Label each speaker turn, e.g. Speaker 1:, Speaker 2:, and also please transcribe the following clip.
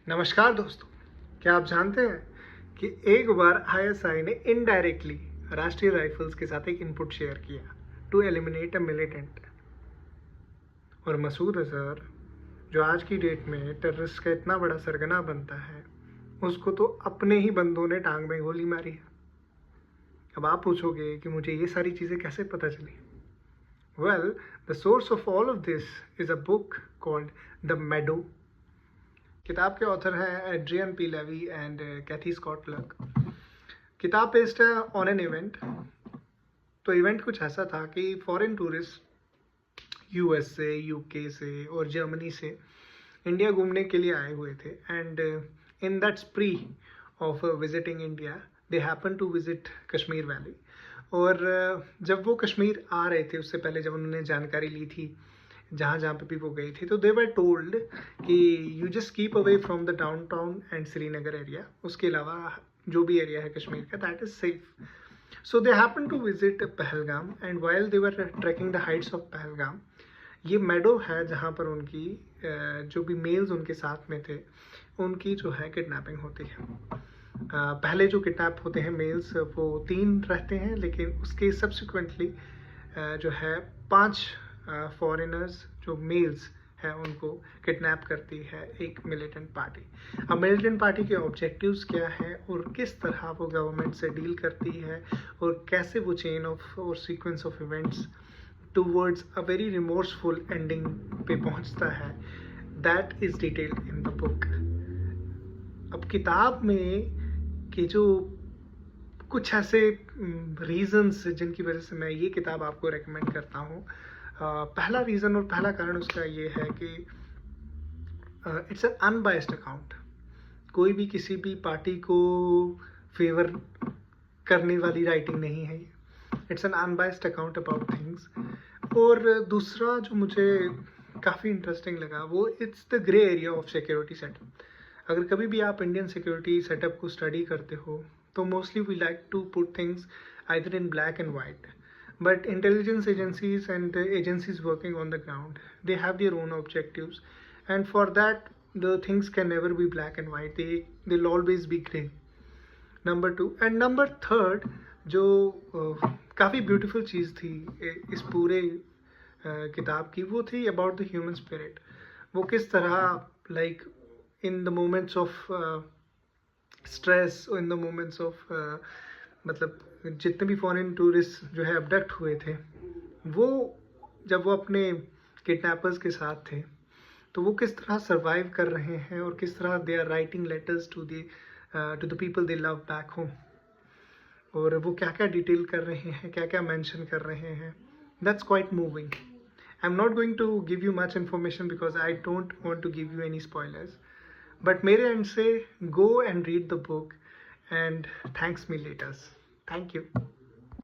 Speaker 1: नमस्कार दोस्तों, क्या आप जानते हैं कि एक बार आईएसआई ने इनडायरेक्टली राष्ट्रीय राइफल्स के साथ एक इनपुट शेयर किया टू एलिमिनेट अ मिलिटेंट। और मसूद अजहर, जो आज की डेट में टेररिस्ट का इतना बड़ा सरगना बनता है, उसको तो अपने ही बंदों ने टांग में गोली मारी है। अब आप पूछोगे कि मुझे ये सारी चीज़ें कैसे पता चली? Well, the source of all of this is a book called the meadow. किताब के ऑथर हैं Adrian P Levy and Cathy Scott Clark. किताब बेस्ड है ऑन एन इवेंट। तो इवेंट कुछ ऐसा था कि फॉरेन टूरिस्ट यूएस से, यूके से और जर्मनी से इंडिया घूमने के लिए आए हुए थे। And in that spree of visiting India they happen to visit Kashmir valley. और जब वो कश्मीर आ रहे थे, उससे पहले जब उन्होंने जानकारी ली थी जहाँ जहाँ पे भी वो गई थी, तो दे वर टोल्ड कि you just keep away from the downtown and Srinagar area. उसके अलावा जो भी एरिया है कश्मीर का, that is safe. So they happen to visit Pahalgam and while they were trekking the heights of Pahalgam, ये मेडो है जहाँ पर उनकी जो भी मेल्स उनके साथ में थे, उनकी जो है किडनैपिंग होती है। पहले जो किडनैप होते हैं मेल्स, वो 3 रहते हैं, लेकिन उसके सब्सिक्वेंटली जो है 5 फॉरेनर्स जो मेल्स हैं उनको किडनैप करती है एक मिलिटेंट पार्टी। अब मिलिटेंट पार्टी के ऑब्जेक्टिव्स क्या हैं और किस तरह वो गवर्नमेंट से डील करती है और कैसे वो चेन ऑफ और sequence of events towards a very remorseful ending पे पहुंचता है, that is detailed in the book. अब किताब में कि जो कुछ ऐसे रीजंस जिनकी वजह से मैं ये किताब आपको रेकमेंड करता हूँ। पहला रीज़न और पहला कारण उसका ये है कि इट्स एन अनबायस्ड अकाउंट। कोई भी किसी भी पार्टी को फेवर करने वाली राइटिंग नहीं है। It's an unbiased account about things. और दूसरा जो मुझे काफ़ी इंटरेस्टिंग लगा, वो it's the grey area of security setup. अगर कभी भी आप इंडियन सिक्योरिटी सेटअप को स्टडी करते हो, तो mostly we like to put things either in black and white. But intelligence agencies and agencies working on the ground, they have their own objectives, and for that the things can never be black and white. They'll always be gray. Number 2 and number 3, जो काफ़ी beautiful चीज़ थी इस पूरे किताब की, वो थी about the human spirit. वो किस तरह like in the moments of stress, in the moments of मतलब जितने भी फॉरेन टूरिस्ट जो है अबडक्ट हुए थे, वो जब वो अपने किडनैपर्स के साथ थे, तो वो किस तरह सर्वाइव कर रहे हैं और किस तरह they are writing letters to the people they love back home, और वो क्या क्या डिटेल कर रहे हैं, क्या क्या मेंशन कर रहे हैं। That's quite moving. I am not going to give you much information because I don't want to give you any spoilers, but मेरे एंड से go and read the book and thanks me later. Thank you.